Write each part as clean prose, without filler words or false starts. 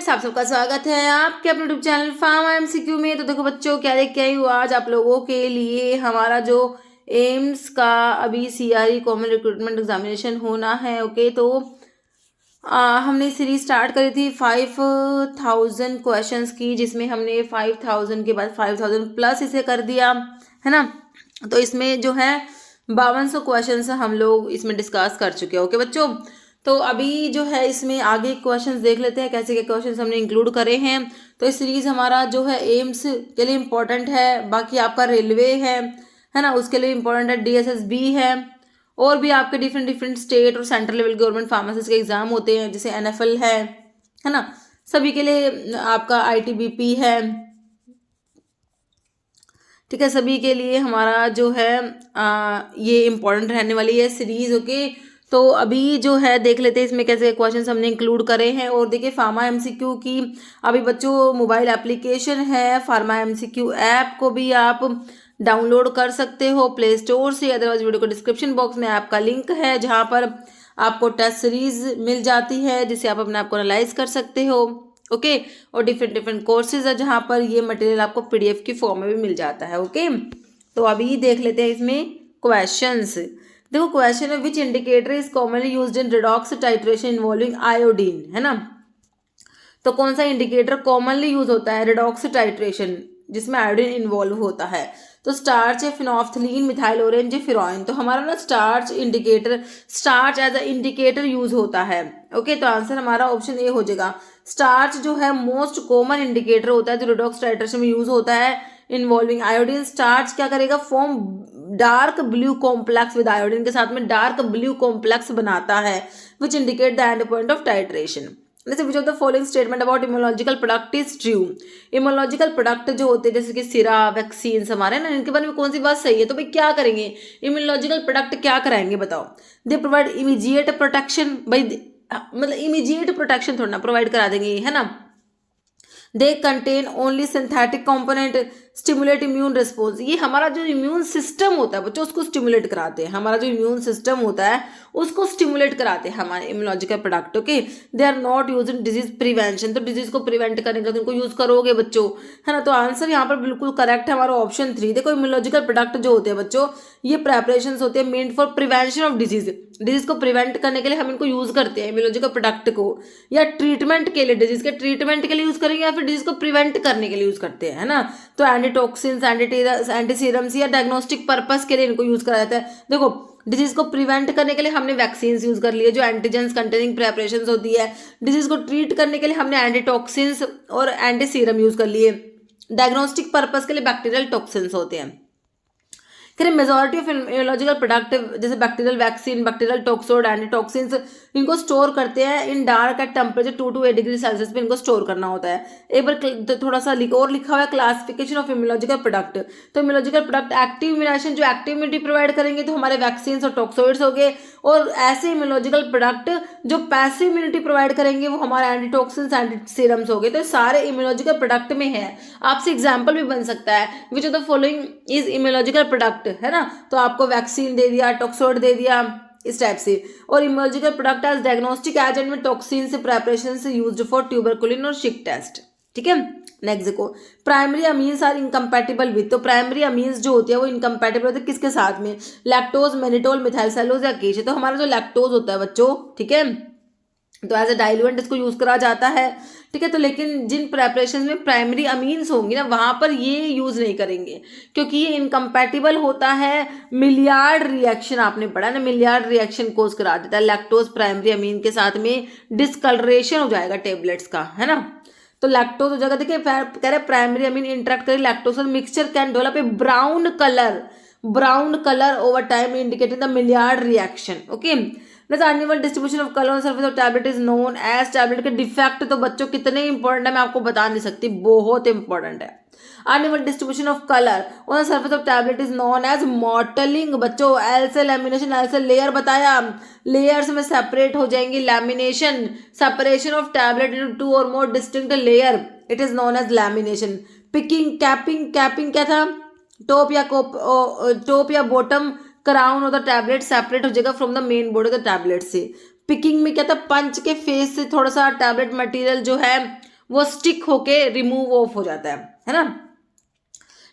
Friends, आप सबका स्वागत है आपके अपने यूट्यूब चैनल फार्मा एमसीक्यू में। तो देखो बच्चों, क्या लेके आई हूँ आज आप लोगों के लिए। हमारा जो एम्स का अभी सीआरई कॉमन रिक्रूटमेंट एग्जामिनेशन होना है। ओके, तो हमने सीरीज स्टार्ट करी थी 5000 क्वेश्चंस की, जिसमें हमने 5000 के बाद 5000 प्लस इसे कर दिया है ना। तो इसमें जो है 5200 क्वेश्चंस हम लोग इसमें डिस्कस कर चुके हैं। ओके बच्चों, तो अभी जो है इसमें आगे क्वेश्चंस देख लेते हैं कैसे के क्वेश्चंस हमने इंक्लूड करे हैं। तो इस सीरीज हमारा जो है एम्स के लिए इम्पोर्टेंट है, बाकी आपका रेलवे है ना, उसके लिए इम्पोर्टेंट है, डीएसएसबी है, और भी आपके डिफरेंट डिफरेंट स्टेट और सेंट्रल लेवल गवर्नमेंट फार्मेसिस्ट के एग्जाम होते हैं, जैसे एनएफएल है ना, सभी के लिए आपका आईटीबीपी है। ठीक है, सभी के लिए हमारा जो है ये इम्पोर्टेंट रहने वाली है सीरीज। ओके, तो अभी जो है देख लेते हैं इसमें कैसे क्वेश्चंस हमने इंक्लूड करे हैं। और देखिए फार्मा एमसीक्यू की अभी बच्चों मोबाइल एप्लीकेशन है, फार्मा एमसीक्यू ऐप को भी आप डाउनलोड कर सकते हो प्ले स्टोर से, अदरवाइज वीडियो को डिस्क्रिप्शन बॉक्स में ऐप का लिंक है जहाँ पर आपको टेस्ट सीरीज मिल जाती है, जिससे आप अपने आप को एनालाइज कर सकते हो। ओके, और डिफरेंट डिफरेंट कोर्सेज है जहाँ पर ये मटेरियल आपको पीडीएफ की फॉर्म में भी मिल जाता है। ओके, तो अभी देख लेते हैं इसमें क्वेश्चंस। देखो क्वेश्चन है, which indicator is commonly used in redox titration involving iodine, है ना। तो कौन सा इंडिकेटर कॉमनली यूज होता है रिडॉक्स टाइट्रेशन जिसमें आयोडीन इन्वॉल्व होता है। तो स्टार्च है, फिनोफ्थलीन, मिथाइल ऑरेंज, फिरॉइन। तो हमारा ना starch as a indicator use होता है। ओके, तो आंसर हमारा ऑप्शन ए हो जाएगा। स्टार्च जो है मोस्ट कॉमन इंडिकेटर होता है जो रिडॉक्स टाइट्रेशन में यूज होता है इन्वॉल्विंग आयोडीन। स्टार्च क्या करेगा, form dark blue complex with iodine के साथ में डार्क ब्लू कॉम्प्लेक्स बनाता है, which indicate the end point of titration. जैसे which of the following statement about immunological product is true. Immunological product जो होते हैं जैसे कि सिरा, वैक्सीन हमारे ना, इनके बारे में कौन सी बात सही है। तो भाई क्या करेंगे, इम्यूनोलॉजिकल प्रोडक्ट क्या कराएंगे बताओ। दे प्रोवाइड इमीजिएट प्रोटेक्शन, भाई मतलब इमीजिएट प्रोटेक्शन थोड़ा ना प्रोवाइड करा देंगे, है ना। They contain only synthetic component, stimulate immune response. ये हमारा जो इम्यून सिस्टम होता है बच्चों उसको स्टिमुलेट कराते हैं, हमारा जो इम्यून सिस्टम होता है उसको स्टिमुलेट कराते हैं हमारे immunological product. Okay, they are not use in disease prevention. तो डिजीज को प्रिवेंट करने का तो इनको यूज करोगे बच्चों, है ना। तो आंसर यहाँ पर बिल्कुल करेक्ट है हमारा ऑप्शन 3। देखो इम्यूनोलॉजिकल प्रोडक्ट जो होते हैं बच्चों ये प्रेपरेशन होते हैं made for prevention of disease को प्रिवेंट करने के लिए हम इनको यूज करते हैं इम्यूनोलॉजिकल प्रोडक्ट को, या ट्रीटमेंट के लिए, डिजीज के ट्रीटमेंट के लिए यूज करेंगे या फिर डिजीज को प्रिवेंट करने के लिए यूज करते हैं, है ना। तो एंटीटॉक्सिन्स, एंटीसीरम्स या डायग्नोस्टिक पर्पस के लिए इनको यूज करा जाता है। देखो डिजीज को प्रिवेंट करने के लिए हमने वैक्सीन यूज कर लिए जो एंटीजेंस कंटेनिंग प्रेपरेशन होती है। डिजीज को ट्रीट करने के लिए हमने एंटीटॉक्सिन्स और एंटीसीरम यूज कर लिए। डायग्नोस्टिक पर्पस के लिए बैक्टीरियल टॉक्सिन्स होते हैं। मेजॉरिटी ऑफ इम्यूनोलॉजिकल प्रोडक्ट जैसे बैक्टीरियल वैक्सीन, बैक्टीरियल टॉक्सोड, एंटीटॉक्सिन्स इनको स्टोर करते हैं इन dark at temperature 2 to 8 degree Celsius पे इनको स्टोर करना होता है। एक बार थोड़ा सा और लिखा हुआ है क्लासिफिकेशन ऑफ इम्यूनोलॉजिकल प्रोडक्ट। तो इम्यूनोलॉजिकल प्रोडक्ट एक्टिव इम्यूनाइजेशन जो एक्टिव इम्यूनिटी प्रोवाइड करेंगे तो हमारे वैक्सीन और टॉक्सोइड्स हो गए, और ऐसे इम्यूनोलॉजिकल प्रोडक्ट जो पैसिव इम्यूनिटी प्रोवाइड करेंगे वो हमारे एंटीटॉक्सिन्स, एंटीसीरम्स हो गए। तो सारे इम्यूनोलॉजिकल प्रोडक्ट में है। आपसे एग्जाम्पल भी बन सकता है, which of the following is immunological product, है ना। तो आपको वैक्सीन दे दिया, टॉक्सोइड दे दिया, इस टाइप से। और immunological product as diagnostic agent में टॉक्सिन से प्रेपरेशन से यूज्ड फॉर ट्यूबरकुलिन और शिक टेस्ट। ठीक है, नेक्स्ट देखो, primary amines are incompatible with. तो प्राइमरी अमीन्स जो होती है वो इनकम्पैटिबल होते हैं किसके साथ में, लैक्टोज, मेनिटोल, मिथाइल सेलुलोज या केश। तो हमारा जो लैक्टोज होता है बच्चों, ठीक है, तो एज अ डाइल्यूएंट इसको यूज करा जाता है। ठीक है, तो लेकिन जिन प्रेपरेशन में प्राइमरी अमीन्स होंगी ना वहां पर ये यूज नहीं करेंगे क्योंकि ये इनकम्पैटिबल होता है। मिलियार्ड रिएक्शन आपने पढ़ा ना, मिलियार्ड रिएक्शन कोज करा देता है लैक्टोज प्राइमरी अमीन के साथ में, डिस्कलरेशन हो जाएगा टेबलेट्स का, है ना। तो लैक्टोज हो जाएगा। देखिए कह रहे प्राइमरी अमीन इंटरेक्ट करे लैक्टोज और mixture can develop a brown colour over time indicating the Maillard reaction. Okay, uneven distribution of colour on surface of tablet is known as. Tablet के डिफेक्ट तो बच्चों कितने इंपॉर्टेंट है मैं आपको बता नहीं सकती, बहुत इंपॉर्टेंट है। Uneven distribution of colour on surface of tablet is known as mottling. बच्चों एल से लैमिनेशन, एल से लेयर बताया, लेयर्स में सेपरेट हो जाएंगी, lamination, separation of tablet into 2 और more distinct layer, it is known as lamination. Picking, capping क्या था, टॉप या bottom crown of the tablet separate हो जाएगा from the main body of the tablet से। पिकिंग में क्या था, पंच के फेस से थोड़ा सा टैबलेट मटेरियल जो है वो स्टिक होके रिमूव ऑफ हो जाता है ना।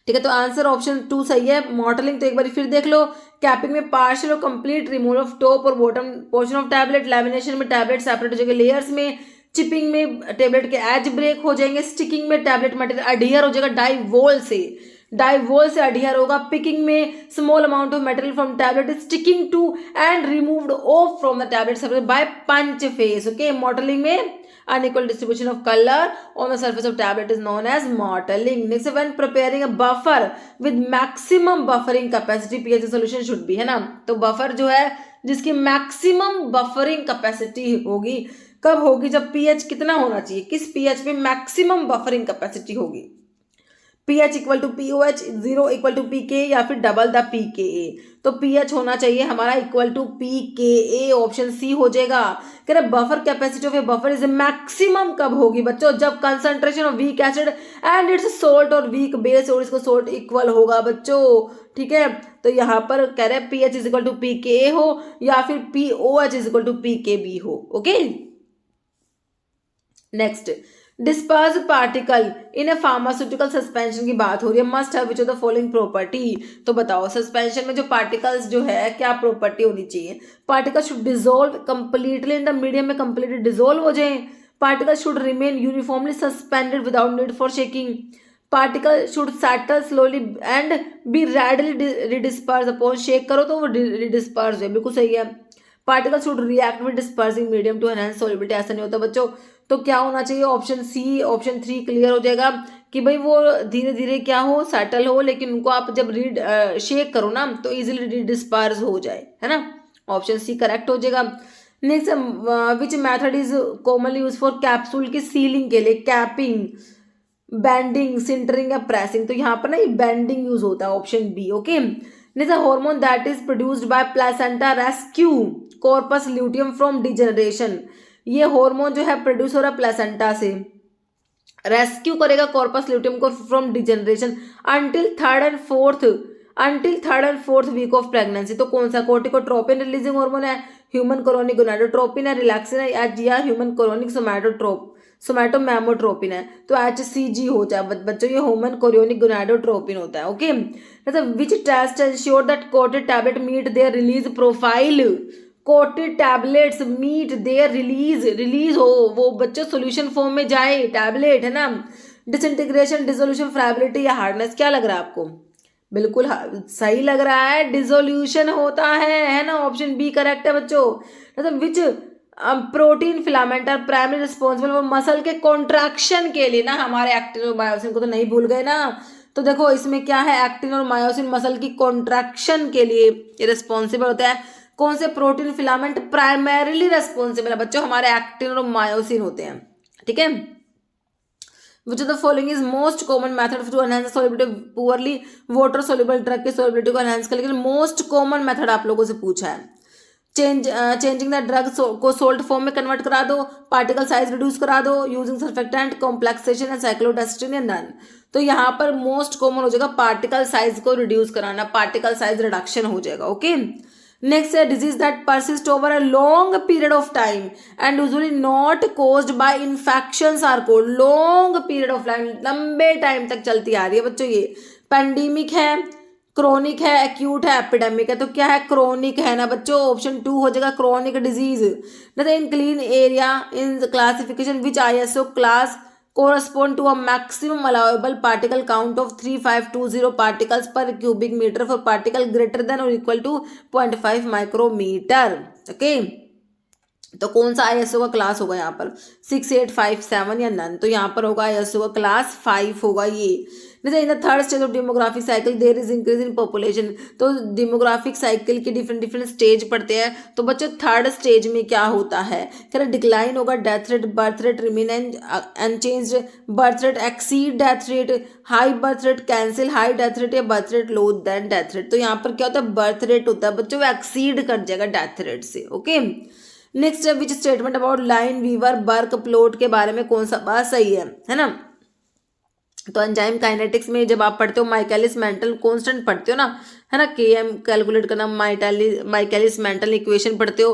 ठीक है, तो आंसर ऑप्शन 2 सही है। मॉडलिंग तो एक बार फिर देख लो। कैपिंग में पार्शियल और कंप्लीट रिमूवल ऑफ टॉप और bottom portion of tablet. Lamination में टैबलेट सेपरेट हो जाएंगे लेयर्स में। चिपिंग में टैबलेट के एज ब्रेक हो जाएंगे। स्टिकिंग में टैबलेट मटेरियल अडहियर हो जाएगा डाइवोल से अडहियर होगा। पिकिंग में small amount of material from tablet is sticking to and removed off from the tablet surface by punch face. Okay, mottling में unequal distribution of color on the surface of tablet is known as mottling. Next, when preparing a buffer with maximum buffering capacity, pH solution should be, है ना। तो buffer जो है जिसकी maximum buffering capacity होगी, कब होगी? जब pH कितना होना चाहिए, किस pH पे मैक्सिमम बफरिंग कैपेसिटी होगी? pH equal to POH, 0 equal to PK या फिर डबल द PKA। तो pH होना चाहिए हमारा equal to PKA, option C हो जाएगा। कह रहे buffer capacity of a buffer is maximum कब होगी बच्चों? जब concentration of weak acid and its salt और वीक बेस और इसको सोल्ट इक्वल होगा बच्चों। ठीक है, तो यहाँ पर कह रहे pH is equal to PKA हो या फिर POH is equal to PKB हो। Okay, next, disperse particle in a pharmaceutical suspension की बात हो रही है। Must have which of the following property. तो बताओ सस्पेंशन में जो पार्टिकल्स जो है क्या प्रॉपर्टी होनी चाहिए? Particle should dissolve completely in the medium में, कंप्लीटली डिसॉल्व हो जाए। Particle should remain uniformly suspended without need for shaking. Particle should settle slowly and be readily redisperse upon shake करो तो वो रिडिस्पर्स है, बिल्कुल सही है। Particle should react with dispersing medium to enhance solubility, ऐसा नहीं होता बच्चों। तो क्या होना चाहिए? ऑप्शन सी, ऑप्शन 3 क्लियर हो जाएगा कि भाई वो धीरे धीरे क्या हो, सेटल हो, लेकिन उनको आप जब शेक करो ना तो इजीली डिस्पर्स हो जाए, है ना। ऑप्शन सी करेक्ट हो जाएगा। Next, which method is commonly use for capsule की सीलिंग के लिए? कैपिंग, बैंडिंग, सिंटरिंग या प्रेसिंग? तो यहाँ पर ना ये बैंडिंग यूज होता है, option B. Okay, next, hormone that is produced by placenta rescue corpus luteum from degeneration. ये हार्मोन जो है प्रोड्यूस हो रहा है प्लेसेंटा से, रेस्क्यू करेगा कॉर्पस ल्यूटियम को from degeneration until third and fourth week of pregnancy. तो कौन सा? कोर्टिकोट्रोपिन रिलीजिंग हार्मोन है, ह्यूमन कोरोनिक गोनाडोट्रोपिन है, रिलैक्सिन है, एचजीआर ह्यूमन कोरोनिक सोमैटोमेमोट्रोपिन है। तो HCG हो जाए बच्चों, ये ह्यूमन कोरियोनिक गोनाडोट्रोपिन होता है। Okay, which test ensure that coated tablet meet their release profile? Coated tablets meet their release हो, वो बच्चों सोल्यूशन फॉर्म में जाए टैबलेट, है ना। डिसइंटीग्रेशन, डिसोल्यूशन, फ्राइबिलिटी या हार्डनेस, क्या लग रहा है आपको? बिल्कुल सही लग रहा है, डिसोल्यूशन होता है ना। ऑप्शन बी करेक्ट है बच्चों। मतलब which protein filament are primary responsible for muscle के कॉन्ट्रैक्शन के लिए ना, हमारे एक्टिन और मायोसिन को तो नहीं भूल गए ना। तो देखो इसमें क्या है, एक्टिन और मायोसिन मसल की कॉन्ट्रैक्शन के लिए रिस्पॉन्सिबल होता है। कौन से प्रोटीन फिलामेंट प्राइमरीली रेस्पॉन्सिबल है बच्चों? हमारे एक्टिन और मायोसिन होते हैं। ठीक है, which of the following is most common method to enhance solubility poorly water soluble drug की सॉल्युबिलिटी को एनहांस करने के लिए? मोस्ट कॉमन मेथड आप लोगों से पूछा है। चेंजिंग द ड्रग को सोल्ट फॉर्म में कन्वर्ट करा दो, पार्टिकल साइज रिड्यूस करा दो, using surfactant, complexation and cyclodextrin या नन। तो यहाँ पर मोस्ट कॉमन हो जाएगा पार्टिकल साइज को रिड्यूस कराना, पार्टिकल साइज रिडक्शन हो जाएगा। ओके, नेक्स्ट है disease that persist over a long period of time and usually not caused by infections are called. Long period of time, लंबे time तक चलती आ रही है बच्चों। ये पेंडेमिक है, क्रोनिक है, एक्यूट है, एपिडेमिक है। तो क्या है? क्रोनिक है ना बच्चों, ऑप्शन 2 हो जाएगा chronic disease. In clean area in classification which ISO class correspond to a maximum allowable particle count of 3520 particles per cubic meter for particle greater than or equal to 0.5 micrometer. Okay, तो कौन सा ISO का class होगा यहाँ पर? 6857 या none? तो यहाँ पर होगा ISO का क्लास 5 होगा ये। जैसे in the third stage of demographic cycle there is increase in population. तो डेमोग्राफिक साइकिल के डिफरेंट स्टेज पढ़ते हैं। तो बच्चों थर्ड स्टेज में क्या होता है? कह रहे डिक्लाइन होगा, death rate, birth rate remain unchanged, birth rate exceed death rate, high birth rate cancel high death rate या बर्थ रेट लो देन डेथ रेट। तो यहाँ पर क्या होता है? बर्थ रेट होता है बच्चों, वो एक्सीड कर जाएगा डेथ रेट से। Okay, next which statement about Lineweaver Burk plot के बारे में कौन सा बात सही है ना। तो एंजाइम काइनेटिक्स में जब आप पढ़ते हो माइकलिस मेंटल कांस्टेंट पढ़ते हो ना, है ना, Km कैलकुलेट करना, माइकलिस मेंटल इक्वेशन पढ़ते हो,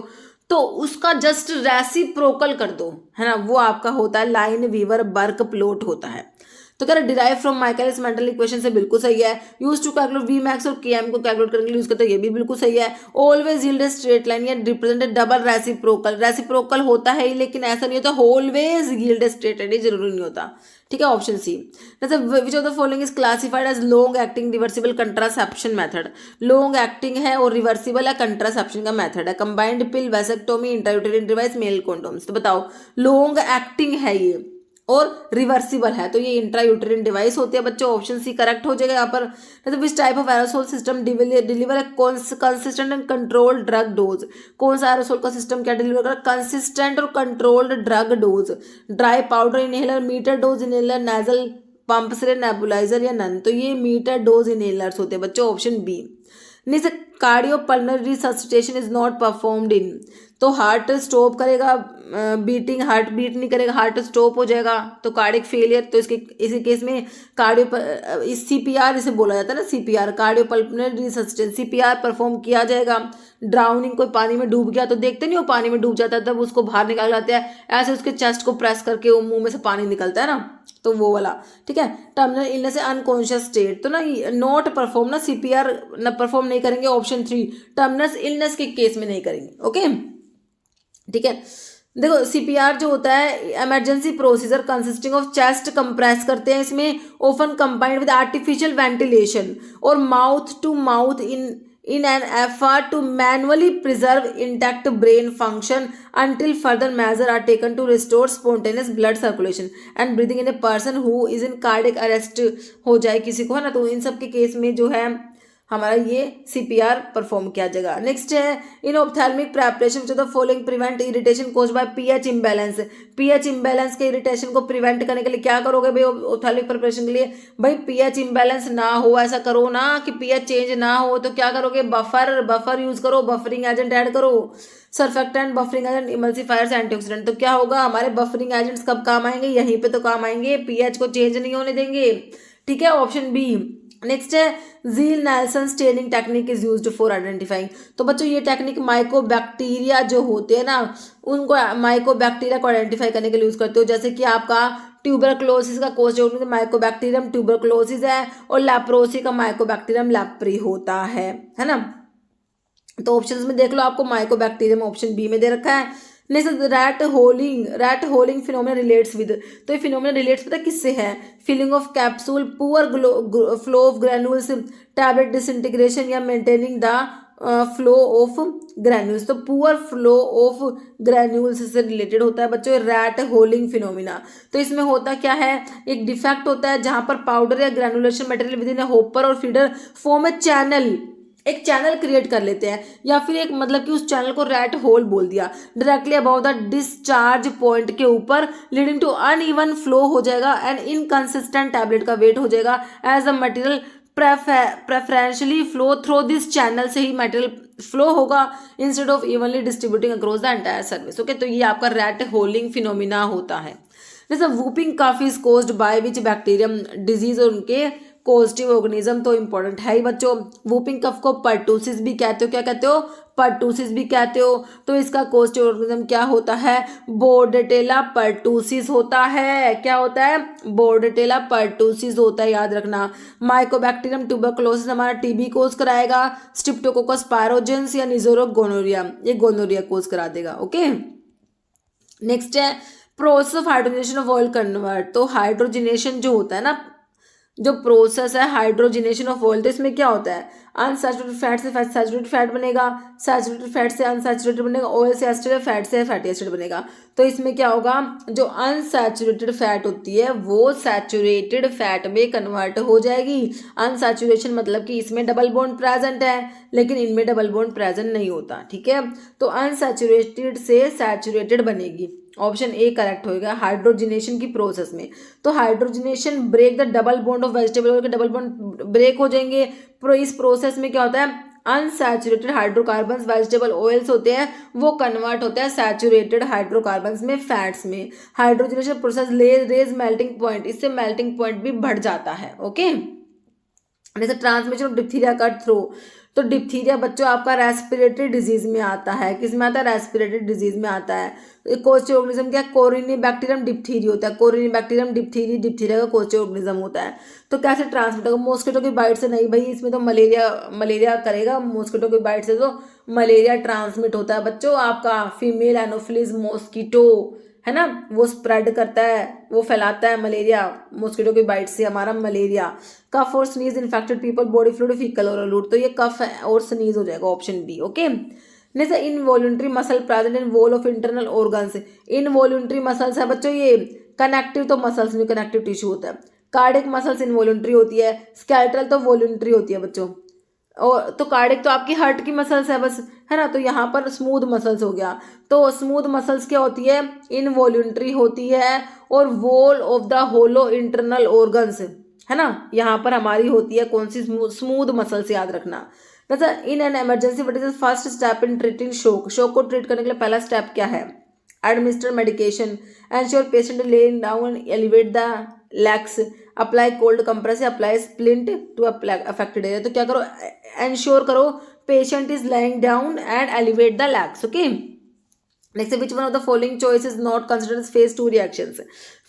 तो उसका जस्ट रेसिप्रोकल कर दो, है ना, वो आपका होता है लाइन वीवर बर्क प्लॉट होता है। तो कह रहा derive from Michaelis Menten equation से बिल्कुल सही है। Use to calculate V max और के एम को कैलकुलेट करने के लिए यूज करते हैं, ये भी बिल्कुल सही है। ऑलवेज यील्ड स्ट्रेट लाइन या रिप्रेजेंटेड डबल रेसिप्रोकल, रेसिप्रोकल होता है ही लेकिन ऐसा नहीं होता ऑलवेज यील्ड स्ट्रेट लाइन, ये जरूरी नहीं होता। ठीक है, ऑप्शन सी। जैसे which of the following is classified as long acting reversible contraception method. Long acting है और रिवर्सिबल है कंट्रासेप्शन का मेथड है। Combined pill, vasectomy, intrauterine device, male condoms. तो बताओ लॉन्ग एक्टिंग है ये और रिवर्सिबल है, तो ये इंट्रायूटेरिन डिवाइस होती है बच्चों। ऑप्शन सी करेक्ट हो जाएगा यहाँ पर। जैसे which type of aerosol system deliver consistent and controlled drug dose. कौन सा एरोसोल का सिस्टम क्या डिलीवर कर रहा है? कंसिस्टेंट और controlled drug dose. Dry powder inhaler, meter dose inhaler, nasal pump से, नेबुलाइजर या नन। तो ये मीटर डोज इनहेलर्स होते हैं बच्चों, ऑप्शन बी। नीचे cardiopulmonary resuscitation is not performed in. तो हार्ट स्टॉप करेगा, बीटिंग हार्ट बीट नहीं करेगा, हार्ट स्टॉप हो जाएगा, तो कार्डियक फेलियर। तो इसी केस में कार्डियो सीपीआर इसे बोला जाता है ना, CPR cardiopulmonary resuscitation, CPR perform किया जाएगा। ड्राउनिंग, कोई पानी में डूब गया तो देखते नहीं हो पानी में डूब जाता है तब उसको बाहर निकाल जाते हैं, ऐसे उसके चेस्ट को प्रेस करके वो मुंह में से पानी निकलता है ना, तो वो वाला। ठीक है, टर्मिनल इलनेस अनकॉन्शियस स्टेट, तो ना नॉट परफॉर्म ना सीपीआर ना परफॉर्म नहीं करेंगे, ऑप्शन 3 टर्मिनल इलनेस के केस में नहीं करेंगे। ओके, ठीक है। देखो सीपीआर जो होता है emergency procedure consisting of chest compress करते हैं, इसमें open combined with artificial ventilation और mouth to mouth in an effort to manually preserve intact brain function until further measures are taken to restore spontaneous blood circulation and breathing in a person who is in cardiac arrest हो जाए किसी को, है ना, तो इन सब के case में जो है हमारा ये सीपीआर परफॉर्म किया जाएगा। नेक्स्ट है in ophthalmic preparation which of the following prevent irritation caused by pH imbalance. PH imbalance के इरिटेशन को प्रिवेंट करने के लिए क्या करोगे भाई ऑप्थेल्मिक प्रिपरेशन के लिए? भाई पीएच इम्बैलेंस ना हो, ऐसा करो ना कि पीएच चेंज ना हो, तो क्या करोगे? बफर यूज करो, बफरिंग एजेंट ऐड करो, surfactant, buffering agent, emulsifiers, antioxidant. तो क्या होगा हमारे बफरिंग एजेंट्स कब काम आएंगे? यहीं पे तो काम आएंगे, पीएच को चेंज नहीं होने देंगे। ठीक है, ऑप्शन बी। नेक्स्ट है Ziehl Neelsen staining technique is used for identifying. तो बच्चों ये टेक्निक माइकोबैक्टीरिया जो होते हैं ना, उनको माइकोबैक्टीरिया को आइडेंटिफाई करने के लिए यूज करते हो। जैसे कि आपका ट्यूबरक्लोसिस का कोज जो माइकोबैक्टीरियम ट्यूबरक्लोसिस है और लैप्रोसी का माइकोबैक्टीरियम लैप्री होता है ना। तो ऑप्शंस में देख लो, आपको माइकोबैक्टीरियम ऑप्शन बी में दे रखा है। Next rat holing phenomena relates with. तो ये फिनोमेना रिलेट्स पता किससे है? Filling of capsule, poor flow of granules, tablet disintegration या maintaining the flow of granules. तो पुअर फ्लो ऑफ ग्रैन्यूल्स से रिलेटेड होता है बच्चों रैट होलिंग फिनोमिना। तो इसमें होता क्या है, एक डिफेक्ट होता है जहां पर पाउडर या granulation material with in hopper और फीडर फॉर्म ए चैनल, एक चैनल क्रिएट कर लेते हैं, या फिर एक मतलब कि उस चैनल को रैट होल बोल दिया, directly above the discharge point के ऊपर, लीडिंग टू अनइवन फ्लो हो जाएगा एंड इनकंसिस्टेंट टैबलेट का वेट हो जाएगा as the material preferentially flow through this channel से ही मटेरियल फ्लो होगा instead of evenly distributing across the entire service. Okay, तो ये आपका रैट होलिंग फिनोमिना होता है। जैसे whooping cough is caused by which bacterium disease और उनके कोस्टिव ऑर्गेनिज्म तो इंपॉर्टेंट है ही बच्चों। वूपिंग कफ को पर्टूसिस भी कहते हो, क्या कहते हो? पर्टूसिस भी कहते हो। तो इसका कोस्टिव ऑर्गेनिज्म क्या होता है? बोर्डेटेला पर्टूसिस होता है। क्या होता है? बोर्डेटेला पर्टूसिस होता है, याद रखना। माइकोबैक्टीरियम ट्यूबरकुलोसिस हमारा टीबी कोज कराएगा। स्ट्रिप्टोकोकस पायरोजेंस या निजोरो गोनोरिया, ये गोनोरिया कोज करा देगा। ओके, नेक्स्ट है process of hydrogenation of oil convert. तो हाइड्रोजनेशन जो होता है ना, जो प्रोसेस है हाइड्रोजनेशन ऑफ ऑयल, तो इसमें क्या होता है? अनसैचुरेटेड फैट से सैचुरेटेड फैट बनेगा, सैचुरेटेड फैट से अनसैचुरेटेड बनेगा, ऑयल से एस्टर, फैट से फैटी एसिड बनेगा। तो इसमें क्या होगा, जो अनसैचुरेटेड फैट होती है वो सैचुरेटेड फैट में कन्वर्ट हो जाएगी। अनसैचुरेशन मतलब कि इसमें डबल बॉन्ड प्रेजेंट है लेकिन इनमें डबल बॉन्ड प्रेजेंट नहीं होता। ठीक है, तो अनसैचुरेटेड से सैचुरेटेड बनेगी। ऑप्शन ए करेक्ट होगा हाइड्रोजनेशन की प्रोसेस में। तो hydrogenation break the double bond of vegetable oil के डबल बॉन्ड ब्रेक हो जाएंगे। इस प्रोसेस में क्या होता है? अनसैचुरेटेड हाइड्रोकार्बन्स वेजिटेबल ऑयल्स होते हैं वो कन्वर्ट होते हैं सैचुरेटेड हाइड्रोकार्बन्स में, फैट्स में। Hydrogenation process raise melting point, इससे मेल्टिंग पॉइंट भी बढ़ जाता है। ओके, जैसे transmission of diphtheria cut through, तो डिप्थीरिया बच्चों आपका रेस्पिरेटरी डिजीज में आता है, किस में आता है, रेस्पिरेटरी डिजीज में आता है। कोस्टी ऑर्गेनिज्म क्या, कोरिनीबैक्टीरियम डिप्थीरी होता है, कोरिनीबैक्टीरियम डिप्थीरी डिप्थीरिया का कोस्टी ऑर्गेनिज्म होता है। तो कैसे ट्रांसमिट होगा, मॉस्किटो की बाइट से नहीं भाई, इसमें तो मलेरिया करेगा, मॉस्किटो की बाइट से तो मलेरिया ट्रांसमिट होता है बच्चों आपका, फीमेल एनोफिलिस मॉस्किटो है ना, वो स्प्रेड करता है, वो फैलाता है मलेरिया, मॉस्किटो की बाइट से हमारा मलेरिया। कफ और sneeze infected people body fluid faecal और अलूट, तो ये कफ और स्नीज हो जाएगा, option B. Okay, next involuntary muscle present in wall of internal organs. Involuntary muscles है बच्चों ये, कनेक्टिव तो मसल्स में कनेक्टिव टिश्यू होता है, कार्डिक मसल्स इनवॉल्यूंटरी होती है, स्केलेटल तो वॉल्यूंटरी होती है बच्चों। और तो कार्डिक तो आपकी हार्ट की मसल्स है बस, है ना, तो यहाँ पर स्मूथ मसल्स हो गया। तो स्मूथ मसल्स क्या होती है, इनवॉल्यूंटरी होती है, और wall of the hollow internal organs है ना, यहाँ पर हमारी होती है कौन सी, स्मूथ मसल्स, याद रखना। अच्छा, in an emergency what is the first step in treating शोक, शोक को ट्रीट करने के लिए पहला स्टेप क्या है, administer medication, ensure patient laying down, elevate the legs, apply cold compress, apply splint to affected area. तो क्या करो, एंश्योर करो patient is lying down and elevate the legs. Okay, next, which one of the following choice is not considered phase 2 reactions.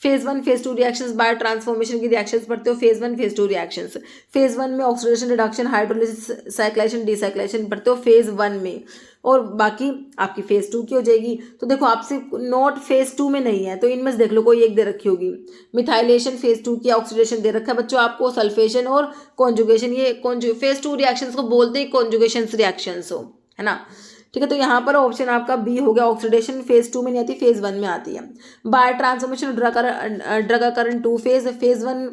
Phase 1 phase 2 reactions by transformation की reactions पढ़ते हो, phase 1 phase 2 reactions. Phase 1 में oxidation reduction hydrolysis cyclization डिसाइक्लेशन पढ़ते हो phase 1 में, और बाकी आपकी फेज 2 की हो जाएगी। तो देखो आपसे नोट फेज 2 में नहीं है, तो इनमें से देख लो कोई एक दे रखी होगी, मिथाइलेशन फेज 2 की, ऑक्सीडेशन दे रखा है बच्चों आपको, सल्फेशन और कॉन्जुगेशन, ये फेज 2 रिएक्शंस को बोलते हैं कॉन्जुगेशन रिएक्शंस हो, है ना। ठीक है, तो यहाँ पर ऑप्शन आपका बी हो गया, ऑक्सीडेशन फेज 2 में नहीं आती, फेज 1 में आती है। Biotransformation drug occur in 2 phase, phase 1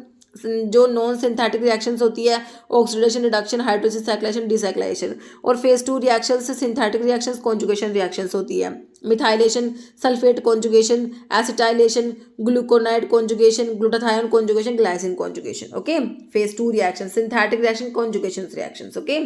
जो नॉन सिंथेटिक रिएक्शंस होती है, oxidation reduction hydrolysis cyclization decyclization, और phase 2 reactions synthetic reactions conjugation reactions होती है, methylation sulphate conjugation, acetylation glucuronide conjugation, glutathione conjugation, glycine conjugation. Okay, phase 2 reaction synthetic reaction conjugation reactions. Okay,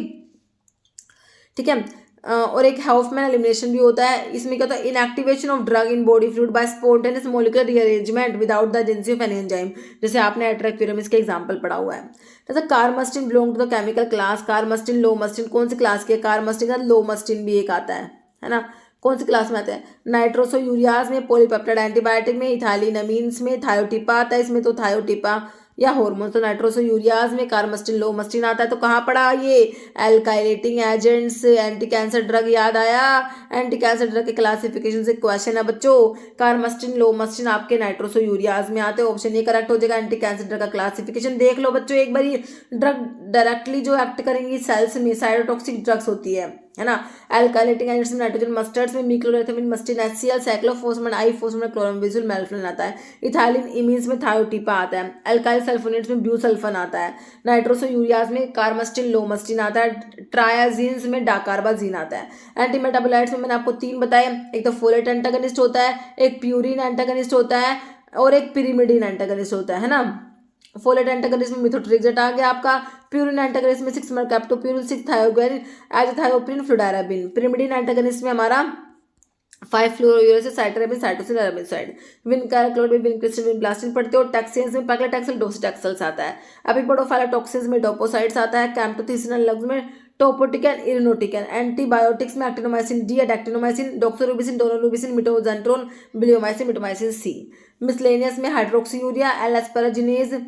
ठीक है। और एक Hofmann elimination भी होता है, इसमें क्या होता है, inactivation of drug in body fluid by spontaneous molecular rearrangement without the agency of any enzyme, जैसे आपने एट्रैक्टिविरमिस के एग्जांपल पढ़ा हुआ है। जैसे carmustine belong to the chemical class, carmustine lomustine कौन सी क्लास के, कार्मस्टिन का लोमस्टिन भी एक आता है ना, कौन सी क्लास में आता है, नाइट्रोसोयूरियाज में, पॉलीपेप्टाइड एंटीबायोटिक में, इथाइलिनमीन्स में, थायोटिपा आता है इसमें, तो थायोटिपा या हार्मोन, तो नाइट्रोसोयूरियाज में कार्मस्टिन लोमस्टिन आता है। तो कहाँ पड़ा ये, alkylating agents, anti cancer drug, याद आया, एंटी कैंसर ड्रग के क्लासिफिकेशन से क्वेश्चन है बच्चों, कार्मस्टिन लोमस्टिन आपके नाइट्रोसोयूरियाज में आते हैं, ऑप्शन ए करेक्ट हो जाएगा। एंटी कैंसर ड्रग का क्लासिफिकेशन देख लो बच्चों एक बार, ड्रग डायरेक्टली जो एक्ट करेंगी सेल्स में, साइटोटॉक्सिक ड्रग्स होती है ना। एल्काइलेटिंग एजेंट्स में नाइट्रोजन मस्टर्ड्स में मिक्लोरेथामिन मस्टिन HCl, साइक्लोफॉस्फेट आईफॉस्फेट क्लोरामिबेजुल मेल्फ्रेन आता है। इथाइलिन इमीन्स में थायोटिपा आता है। एल्काइल सल्फोनेट्स में ब्यूसल्फन आता है। नाइट्रोसोयूरियाज में कार्मस्टिन लोमस्टिन आता है। ट्रायाजीन्स में डाकार्बाजीन आता है। एंटी मेटाबोलाइट्स में मैंने आपको 3 बताए, एक तो फोलेट एंटागनिस्ट होता है, एक प्यूरिन एंटागनिस्ट होता है, और एक पिरिमिडिन एंटागनिस्ट होता है ना। फोलेट एंटागनिस्ट में मिथोट्रिक्सेट आ गया आपका, प्यूरिन एंटागनिस्ट में 6 कैप्टोप्यूरिन, 6 थायोग्वेरिन, एज़थायोप्रिन, फ्लुडाराबिन। पिरिमिडिन एंटागनिस्ट में हमारा 5 फ्लोरोयूरेसिल, साइटरबिन, साइटोसिन, अरबिनोसाइड। विनक्लोराइड में विनक्रिस्टिन, विनब्लास्टिन पढ़ते हो। टैक्सेंस में पैक्लेटैक्सेल, डोसिटैक्सेल्स आता है। अभी पढ़ो फाइलोटॉक्सिन्स में डोपोसाइड्स आता है। कैम्प्टोथिसिन लग्स में टोपोटिकन, इरिनोटिकन। एंटीबायोटिक्स में actinomycin D, dactinomycin, doxorubicin, daunorubicin, mitoxantrone, bleomycin, mitomycin C. Miscellaneous में hydroxyurea, L asparaginase,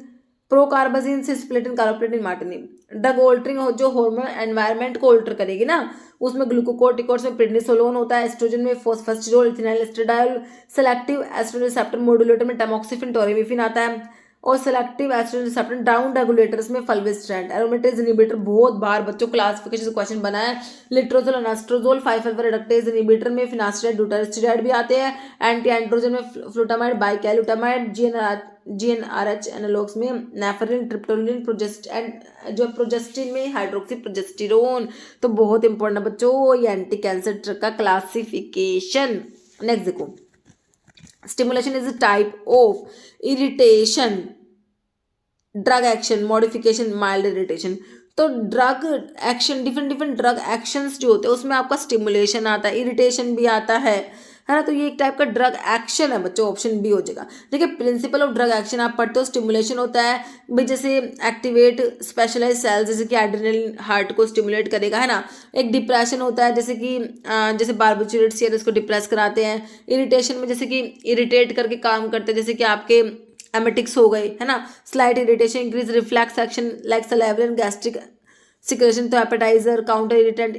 procarbazine, cisplatin, carboplatin, मार्टिनिन। ड्रग ऑल्टरिंग जो हार्मोन एनवायरनमेंट को ऑल्टर करेगी ना, उसमें ग्लूकोकोर्टिकोइड्स में प्रेडनिसोलोन होता है। एस्ट्रोजन में fosfestrol, ethinyl estradiol. Selective estrogen receptor modulator में टैमोक्सिफिन, टोरेमिफिन आता है। और selective estrogen receptor down regulators में फल्विस्ट्रेंट। एरोमेटेज इनहिबिटर बहुत बार बच्चों क्लासिफिकेशन से क्वेश्चन बना है। Letrozole, anastrozole, five alpha reductase inhibitor में फिनास्ट्राइड, ड्यूटास्टिराइड भी आते हैं। एंटी एंड्रोजन में फ्लूटामाइड, बाइकैलुटामाइड। GnRH एनालॉग्स में नेफरिन, ट्रिप्टोलिन, प्रोजेस्टिन में हाइड्रोक्सी प्रोजेस्टिरोन। तो बहुत इंपॉर्टेंट है बच्चों ये एंटी कैंसर ड्रग का क्लासिफिकेशन। नेक्स्ट देखो, stimulation is a type of irritation, drug action, modification, mild irritation. तो drug action, different drug actions जो होते हैं उसमें आपका स्टिमुलेशन आता है, इरिटेशन भी आता है है ना। तो ये एक टाइप का ड्रग एक्शन है बच्चों, ऑप्शन बी हो जाएगा। देखिए प्रिंसिपल ऑफ ड्रग एक्शन आप पढ़ते हो, स्टिमुलेशन होता है भाई, जैसे एक्टिवेट स्पेशलाइज सेल्स, जैसे कि एड्रेनलिन हार्ट को स्टिमुलेट करेगा, है ना। एक डिप्रेशन होता है, जैसे कि जैसे बार्बिट्यूरेट्स इसको डिप्रेस कराते हैं। इरिटेशन में जैसे कि इरिटेट करके काम करते हैं, जैसे कि आपके एमेटिक्स हो गए, है ना। Slight irritation, increase reflex action like salivary and gastric secretion, तो एपेटाइजर, काउंटर इरिटेंट,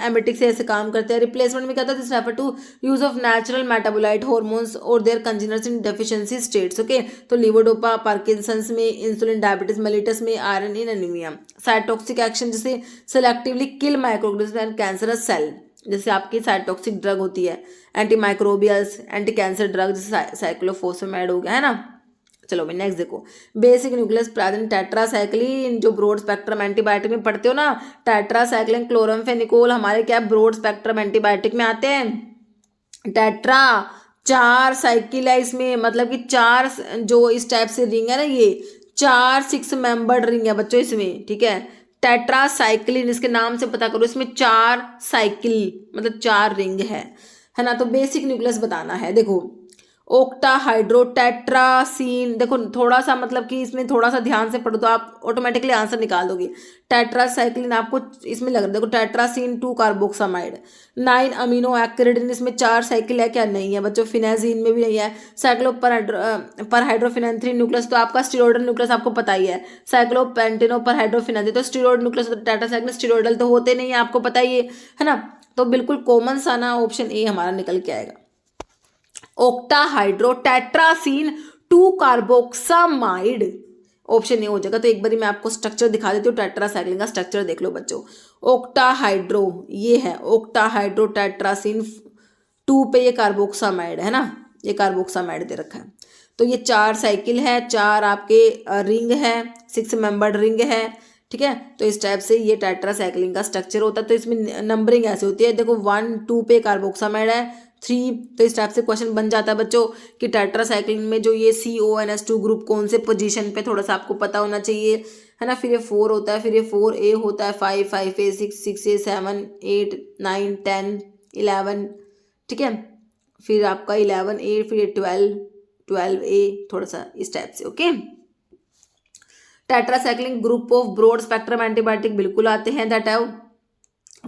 एमेटिक्स से ऐसे काम करते हैं। रिप्लेसमेंट में क्या होता है, this refer to use of natural metabolite hormones और their congeners in deficiency states, okay. तो लिवोडोपा पार्किंसंस में, इंसुलिन डायबिटीज मेलिटस में, iron in anaemia. Cytotoxic action जैसे selectively kill microorganism and cancerous cell, जैसे आपकी साइटोक्सिक ड्रग होती है, anti microbials, anti cancer drug जैसे साइक्लोफोसफेमाइड हो गया, है ना। चलो भाई नेक्स्ट देखो, बेसिक न्यूक्लियस प्रेजेंट टेट्रासाइक्लिन, जो ब्रॉड स्पेक्ट्रम एंटीबायोटिक में पढ़ते हो ना, टेट्रासाइक्लिन क्लोरामफेनिकोल हमारे क्या ब्रॉड स्पेक्ट्रम एंटीबायोटिक में आते हैं। टेट्रा 4 साइकिल है इसमें, मतलब कि 4 जो इस टाइप से रिंग है ना, ये 4 6 मेंबर्ड रिंग है बच्चों इसमें, ठीक है। टेट्रासाइक्लिन इसके नाम से पता करो, इसमें 4 साइकिल मतलब 4 रिंग है ना। तो बेसिक न्यूक्लियस बताना है। देखो ओक्टाहाइड्रोटेट्रासीन, देखो थोड़ा सा मतलब कि इसमें थोड़ा सा ध्यान से पढ़ो तो आप ऑटोमेटिकली आंसर निकाल दोगे। टेट्रासाइक्लिन आपको इसमें लग रहा है, देखो टेट्रासीन 2 कार्बोक्सामाइड, 9 अमीनो एक्रिडिन, इसमें 4 साइकिल है क्या, नहीं है बच्चों। फिनाजीन में भी नहीं है। साइक्लोपरहाइड्रोफिनेंथ्रीन न्यूक्लियस तो आपका स्टीरोइडल न्यूक्लियस आपको पता ही है। साइक्लोपेंटेनोपरहाइड्रोफिनेंथ्रीन तो स्टीरोइड न्यूक्लियस, तो टेट्रासाइक्लिन स्टीरोइडल तो होते नहीं है, आपको पता ही है ना। तो बिल्कुल कॉमन सा ना ऑप्शन ए हमारा निकल के आएगा, ओक्टाहाइड्रोटेट्रासीन 2 कार्बोक्सामाइड, ऑप्शन ए हो जाएगा। तो एक बारी मैं आपको स्ट्रक्चर दिखा देती हूँ, टेट्रासाइक्लिन का स्ट्रक्चर देख लो बच्चों। ओक्टाहाइड्रो ये है, ओक्टाहाइड्रोटेट्रासीन 2 पे ये कार्बोक्सामाइड है ना, ये कार्बोक्सामाइड दे रखा है। तो ये 4 साइकिल है, 4 आपके रिंग है, 6 मेंबर्ड रिंग है, ठीक है। तो इस टाइप से ये टेट्रासाइक्लिन का स्ट्रक्चर होता है। तो इसमें नंबरिंग ऐसे होती है, देखो 1 2 पे कार्बोक्सामाइड है, 3, तो इस टाइप से क्वेश्चन बन जाता है बच्चों कि टेट्रासाइक्लिन में जो ये CONS2 ग्रुप कौन से पोजीशन पे, थोड़ा सा आपको पता होना चाहिए, है ना। फिर ये 4 होता है, फिर ये 4A होता है, 5 5A 6 6A 7 8 9 10 11, ठीक है। फिर आपका 11A, फिर ये 12A, थोड़ा सा इस टाइप से, okay. Tetracycline group of broad spectrum antibiotic बिल्कुल आते हैं, that have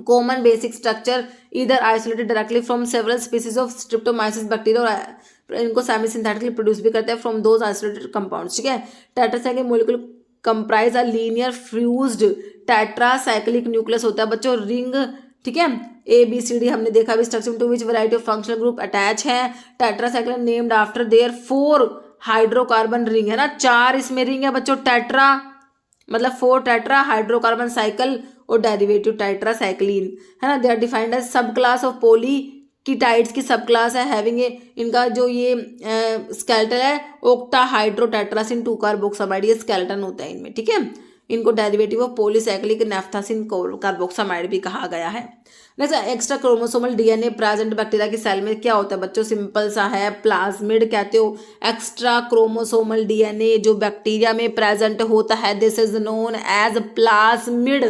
common basic structure इधर isolated directly from several species of streptomyces bacteria, और इनको सेमी सिंथेटिकली प्रोड्यूस भी करते हैं फ्रॉम दोज आइसोलेटेड कंपाउंड्स, ठीक है। Tetracyclic molecule comprise a linear fused tetracyclic nucleus होता है बच्चों, रिंग, ठीक है। ABCD हमने देखा भी structure, to which variety of functional group attach है। Tetracycline named after their 4 hydrocarbon ring, है ना, 4 इसमें रिंग है बच्चों, टेट्रा मतलब 4 टेट्रा हाइड्रोकार्बन साइकिल और डेरिवेटिव टेट्रासाइक्लिन, है ना। दे आर डिफाइंड एज सब क्लास ऑफ पॉलीकीटाइड्स की सब क्लास है, हैविंग इनका जो ये स्केलेटन है ओक्टाहाइड्रोटेट्रासिन 2 कार्बोक्सामाइड, ये स्केलेटन होता है इनमें, ठीक है। इनको डेरिवेटिव ऑफ पॉलीसाइक्लिक नेफ्थासिन कार्बोक्सामाइड भी कहा गया है। Next, extra chromosomal DNA present bacteria की सेल में क्या होता है बच्चों, सिंपल सा है, प्लाज्मिड कहते हो। एक्स्ट्रा क्रोमोसोमल DNA जो बैक्टीरिया में प्रेजेंट होता है, this is known as plasmid.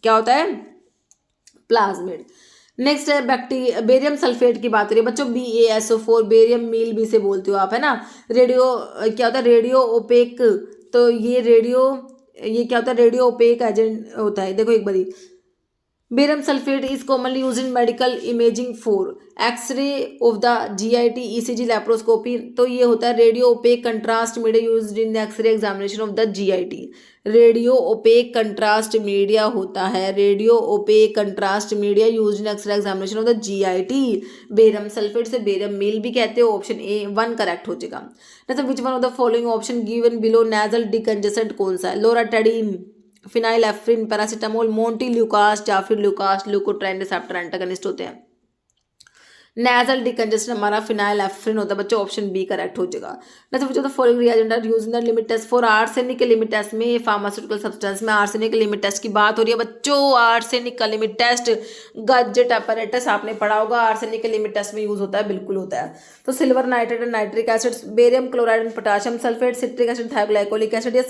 क्या होता है, प्लाज्मिड। नेक्स्ट है बेरियम सल्फेट की बात करिए बच्चों, BaSO4, बेरियम मील भी से बोलते हो आप, है ना। रेडियो क्या होता है, रेडियो ओपेक, तो ये क्या होता है, रेडियो ओपेक एजेंट होता है। देखो एक बारी, barium sulphate is commonly use in medical imaging for x ray of the GIT ECG laparoscopy, तो ये होता है radio opaque contrast media used in the x ray examination of the GIT। Radio opaque contrast media होता है, radio opaque contrast media used in x ray examination of the GIT। Barium sulphate से barium meal भी कहते हो, option A 1 correct हो जाएगा। Next, which one of the following option given below nasal decongestant कौन सा है, लोराटेडिन, फिनाइलेफ्रिन, पैरासीटामोल, मोंटील्यूकास्ट या फिर ल्यूकास्ट ल्यूकोट्राइन रिसेप्टर एंटागनिस्ट होते हैं। नेजल डिकंजेशन हमारा फिनाइलेफ्रिन होता है बच्चों, ऑप्शन बी करेक्ट हो जाएगा। नेक्स्ट, जो the following reagent are used in the limit test for arsenic limit test में, फार्मास्यूटिकल सब्सटेंस में आर्सेनिक लिमिट टेस्ट की बात हो रही है बच्चों। आर्सेनिक का लिमिट टेस्ट गजेट अपैरेटस आपने पढ़ा होगा, आर्सेनिक के लिमिट टेस्ट में यूज होता है, बिल्कुल होता है। तो silver nitrate and nitric acid, barium chloride and potassium sulphate, citric acid, thioglycolic acid या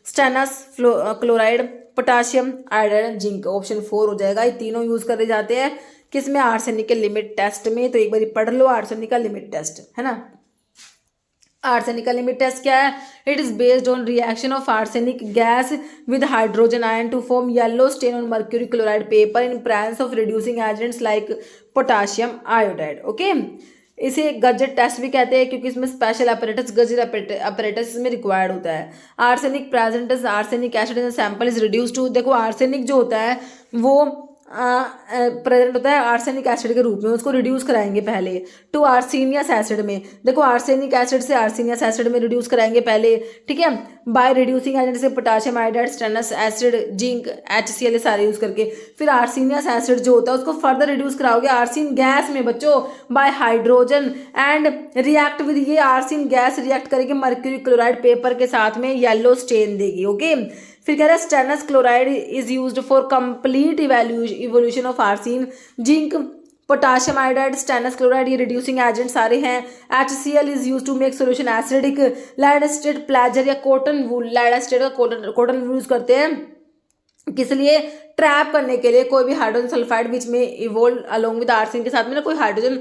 stannous chloride, potassium iodide, zinc, option 4 हो जाएगा। ये तीनों यूज करे जाते हैं किसमें, आर्सेनिक के लिमिट टेस्ट में। तो एक बार पढ़ लो आर्सेनिक का लिमिट टेस्ट, है ना। आर्सेनिक का लिमिट टेस्ट क्या है, it is based on reaction of arsenic gas with hydrogen ion to form yellow stain on mercury chloride paper in presence of reducing agents like potassium iodide. Okay, इसे Gutzeit test भी कहते हैं क्योंकि इसमें special apparatus, Gutzeit apparatus इसमें required होता है। Arsenic present arsenic acid in sample is reduce to, देखो आर्सेनिक जो होता है वो प्रेजेंट होता है आर्सेनिक एसिड के रूप में, उसको रिड्यूस कराएंगे पहले टू आर्सेनियस एसिड में। देखो आर्सेनिक एसिड से आर्सेनियस एसिड में रिड्यूस कराएंगे पहले, ठीक है, बाय रिड्यूसिंग एजेंट से potassium iodide, stannous acid, zinc, HCl सारे यूज करके। फिर आर्सेनियस एसिड जो होता है उसको फर्दर रिड्यूस कराओगे आर्सिन गैस में बच्चों bye hydrogen and react with, ये आर्सिन गैस रिएक्ट करके मर्क्यूरी क्लोराइड पेपर के साथ में येलो स्टेन देगी। ओके, फिर कह रहा है stannous chloride is used for complete evolution of arsine, zinc, potassium iodide, stannous chloride, ये रिड्यूसिंग एजेंट सारे हैं। HCl is use to make solution acidic, lead acetate, प्लेजर या कॉटन वूल, लेड एस्टेट का कॉटन वूल यूज करते हैं किस लिए, ट्रैप करने के लिए कोई भी हाइड्रोजन सल्फाइड बीच में इवोल्व अलोंग विद आर्सिन के साथ में ना कोई हाइड्रोजन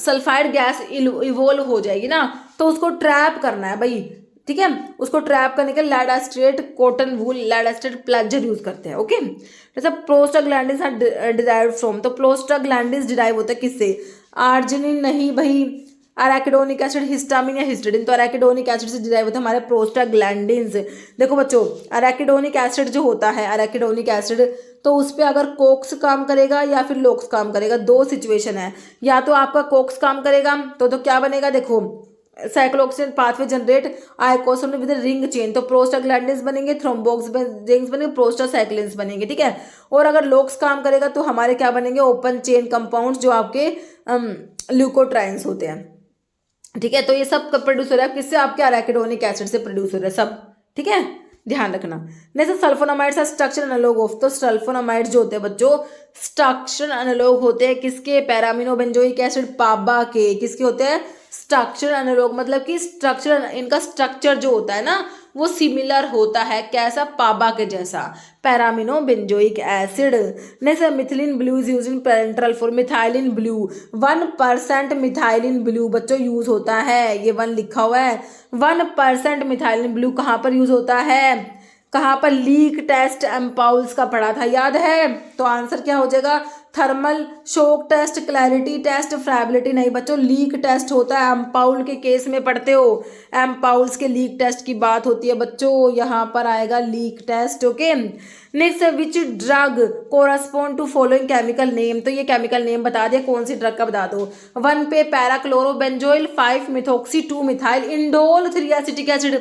सल्फाइड गैस इवोल्व हो जाएगी ना, तो उसको ट्रैप करना है भाई, ठीक है, उसको ट्रैप करने के lead acetate, cotton wool, lead acetate, प्लेजर यूज करते हैं। ओके, जैसे प्रोस्टाग्लैंडिन्स आर डिराइव्ड फ्रॉम, तो प्रोस्टाग्लैंडिन्स डिराइव होता है किससे, आर्जिनिन नहीं भाई, अराकिडोनिक एसिड, हिस्टामिन या हिस्टिडिन, तो अराकिडोनिक एसिड से डिराइव होता है हमारे प्रोस्टाग्लैंडिन्स। देखो बच्चों अराकिडोनिक एसिड जो होता है, अराकिडोनिक एसिड, तो उस पर अगर कोक्स काम करेगा या फिर लोक्स काम करेगा, दो सिचुएशन है, या तो आपका कोक्स काम करेगा तो क्या बनेगा, देखो cyclooxygenase pathway generate eicosanoid with ring chain, तो प्रोस्टाग्लैंडिन्स बनेंगे, थ्रोम्बोक्स बनेंगे, प्रोस्टासाइक्लिन्स बनेंगे, ठीक है। और अगर लोक्स काम करेगा तो हमारे क्या बनेंगे, ओपन चेन कंपाउंड्स जो आपके ल्यूकोट्राइन्स होते हैं, ठीक है। तो ये सब कब प्रोड्यूस हो रहा है, किससे, आपके अराकिडोनिक एसिड से प्रोड्यूस हो रहा है सब, ठीक है, ध्यान रखना। Next sulphonamides are structure analogue of, तो सल्फोनामाइड्स जो होते हैं बच्चों स्ट्रक्चर एनालॉग होते हैं किसके, पैरामिनो बेंजोइक एसिड, पाबा के, किसके होते हैं, स्ट्रक्चर एनालॉग, मतलब कि स्ट्रक्चर, इनका स्ट्रक्चर जो होता है ना वो सिमिलर होता है, कैसा, पाबा के जैसा, para amino benzoic acid. Next methylene blue is use in parenteral for, methylene blue 1% methylene blue बच्चों यूज होता है, ये 1 लिखा हुआ है, 1% मिथाइलिन ब्लू कहाँ पर यूज होता है, कहाँ पर, लीक टेस्ट एम्पाउल्स का पढ़ा था, याद है, तो आंसर क्या हो जाएगा, thermal shock test, clarity test, friability नहीं बच्चों, लीक टेस्ट होता है, एम्पाउल के केस में पढ़ते हो, एम्पाउल्स के लीक टेस्ट की बात होती है बच्चों, यहाँ पर आएगा leak test. Okay, next which drug correspond to following chemical name, तो ये केमिकल नेम बता दिया, कौन सी ड्रग का बता दो, 1 पे पैराक्लोरोबेंजोइल, 5 methoxy, 2 methyl indole, 3 acetic acid.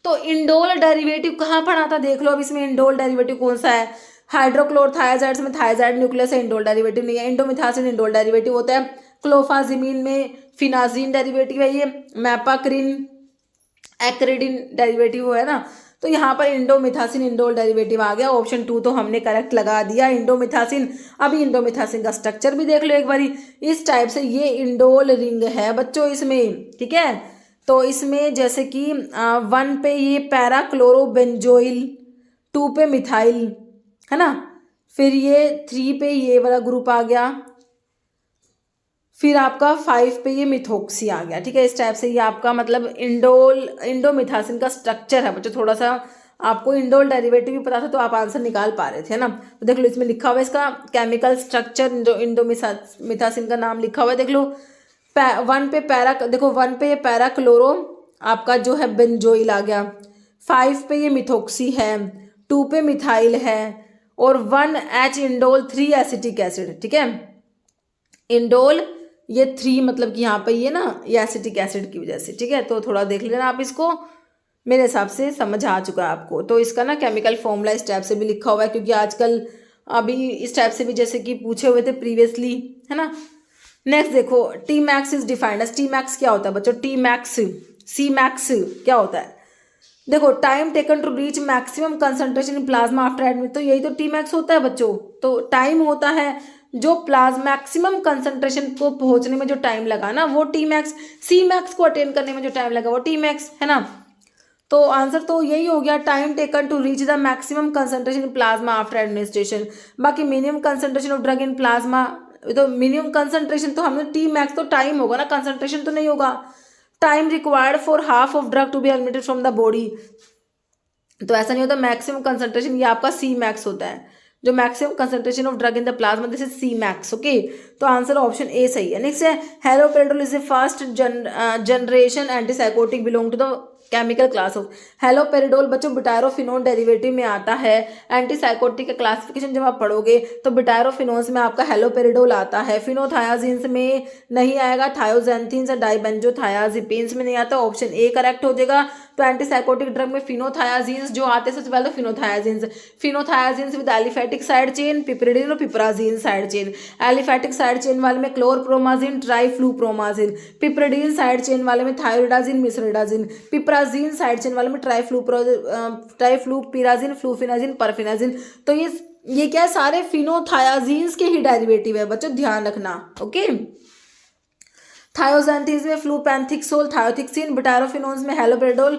तो इंडोल डेरिवेटिव कहाँ पढ़ा था, देख लो अब इसमें इंडोल डेरिवेटिव कौन सा है, हाइड्रोक्लोरथायाजाइड्स में थायाजाइड न्यूक्लियस है, इंडोल डेरिवेटिव नहीं है, इंडोमिथासिन इंडोल डेरिवेटिव होता है, क्लोफाजिमीन में फिनाजीन डेरिवेटिव है, ये मैपाक्रिन एक्रिडिन डेरिवेटिव है ना, तो यहाँ पर इंडोमिथासिन इंडोल डेरिवेटिव आ गया, ऑप्शन 2 तो हमने करेक्ट लगा दिया, इंडोमिथासिन। अभी इंडोमिथासिन का स्ट्रक्चर भी देख लो एक बारी, इस टाइप से ये इंडोल रिंग है बच्चों इसमें, ठीक है। तो इसमें जैसे कि 1 पे ये पैराक्लोरोबेंजोइल, 2 पे मिथाइल, है ना, फिर ये 3 पे ये वाला ग्रुप आ गया, फिर आपका 5 पे ये मिथोक्सी आ गया, ठीक है। इस टाइप से ये आपका मतलब इंडोमिथासिन का स्ट्रक्चर है बच्चों, थोड़ा सा आपको इंडोल डेरिवेटिव भी पता था तो आप आंसर निकाल पा रहे थे ना। तो देख लो इसमें लिखा हुआ है इसका केमिकल स्ट्रक्चर, इंडोमिथासिन का नाम लिखा हुआ है, देख लो 1 पे देखो 1 पे ये पैराक्लोरो आपका जो है बेंजोइल आ गया, 5 पे ये मिथोक्सी है, 2 पे मिथाइल है, और 1H इंडोल, 3 एसिटिक एसिड, ठीक है। इंडोल ये 3 मतलब कि यहाँ पे ये ना ये एसिटिक एसिड की वजह से, ठीक है। तो थोड़ा देख लेना आप इसको, मेरे हिसाब से समझ आ चुका है आपको। तो इसका ना केमिकल फॉर्मूला इस टाइप से भी लिखा हुआ है, क्योंकि आजकल अभी इस टाइप से भी जैसे कि पूछे हुए थे प्रीवियसली, है ना। नेक्स्ट देखो T max is defined as, T max क्या होता है बच्चों, टी मैक्स, सी मैक्स क्या होता है, देखो time taken to reach maximum concentration in plasma after admit, तो यही तो टी मैक्स होता है बच्चों। तो टाइम होता है जो प्लाज्मा मैक्सिमम कंसंट्रेशन को पहुंचने में जो टाइम लगा ना वो टी मैक्स, सी मैक्स को अटेन करने में जो टाइम लगा वो टी मैक्स, है ना। तो आंसर तो यही हो गया, time taken to reach the maximum concentration in plasma after administration. बाकी minimum concentration of drug in plasma तो मिनिमम कंसंट्रेशन तो हमें टी मैक्स तो टाइम होगा ना, कंसंट्रेशन तो नहीं होगा। Time required for half of drug to be eliminated from the body, तो ऐसा नहीं होता। मैक्सिमम कंसंट्रेशन ये आपका सी मैक्स होता है, जो maximum concentration of drug in the plasma, this is C max. Okay, तो आंसर ऑप्शन ए सही है। नेक्स्ट है haloperidol is a first generation antipsychotic belong to the chemical class of. Haloperidol बच्चों butyrophenone derivative में आता है। Antipsychotic का classification जब आप पढ़ोगे तो बुटायरोफिनोन्स में आपका हेलोपेरिडोल आता है, फिनोथायाजीन्स में नहीं आएगा, थायोजेंथीन्स और डाइबेंजोथायाजिपिन्स में नहीं आता। ऑप्शन ए करेक्ट हो जाएगा। तो एंटीसाइकोटिक ड्रग में फिनोथायाजीन्स जो आते हैं, सबसे पहले तो phenothiazines with aliphatic side chain, piperidine और piperazine side chain. Aliphatic side chain वाले में क्लोरप्रोमाजिन, ट्राइफ्लूप्रोमाजिन। पिपरिडीन साइड चेन वाले में थायरोडाजिन, मिसरिडाजिन। पिपराजीन साइड चेन वाले में ट्राइफ्लूपिराजिन, फ्लूफिनाजिन, परफिनाजिन। तो ये क्या है, सारे फिनोथायाजीन्स के ही डेरिवेटिव है बच्चों, ध्यान रखना। ओके, थायोजेंथीन्स में फ्लूपेंथिक्सोल, थायोथिक्सिन। बुटायरोफिनोन्स में हेलोपेरिडोल,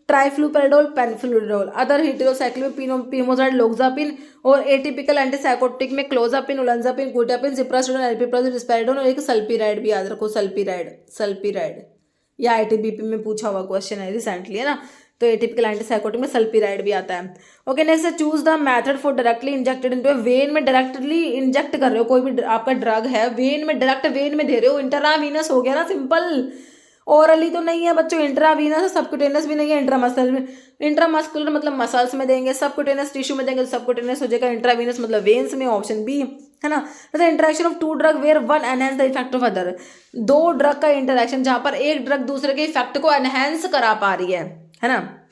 ट्राइफ्लूपेरिडोल, पेनिफ्लूरिडोल। अदर हेटेरोसाइक्लिक में पिमोजाइड, लोक्सापिन। और एटिपिकल एंटीसाइकोटिक में क्लोजापिन, उलंजापिन, क्विटापिन, जिप्रास्टोडोन, एल्पिप्राजोल, रिस्पेरिडोन और एक सल्पीराइड भी याद रखो, सल्पीराइड या आईटीबीपी में पूछा हुआ क्वेश्चन है रिसेंटली, है ना। तो एटिपिकल एंटीसाइकोटिक में सल्पीराइड भी आता है। ओके, नेक्स्ट है choose the method for directly injected into when में डायरेक्टली इंजेक्ट कर रहे हो, कोई भी आपका ड्रग है वेन में, डायरेक्ट वेन में दे रहे हो, इंट्रावीनस हो गया ना, सिंपल। ओरली तो नहीं है बच्चों, इंट्रावीनस, सबक्यूटेनियस भी नहीं है, इंट्रामस्कुलर मतलब मसल्स में देंगे, सबक्यूटेनियस टिश्यू में देंगे तो सबक्यूटेनियस हो जाएगा, इंट्रावीनस मतलब वेन्स में, ऑप्शन बी, है ना। Interaction of two drug where one enhance the effect of other, दो ड्रग का इंटरेक्शन जहां पर एक ड्रग दूसरे के इफेक्ट को एनहेंस करा पा रही है ना।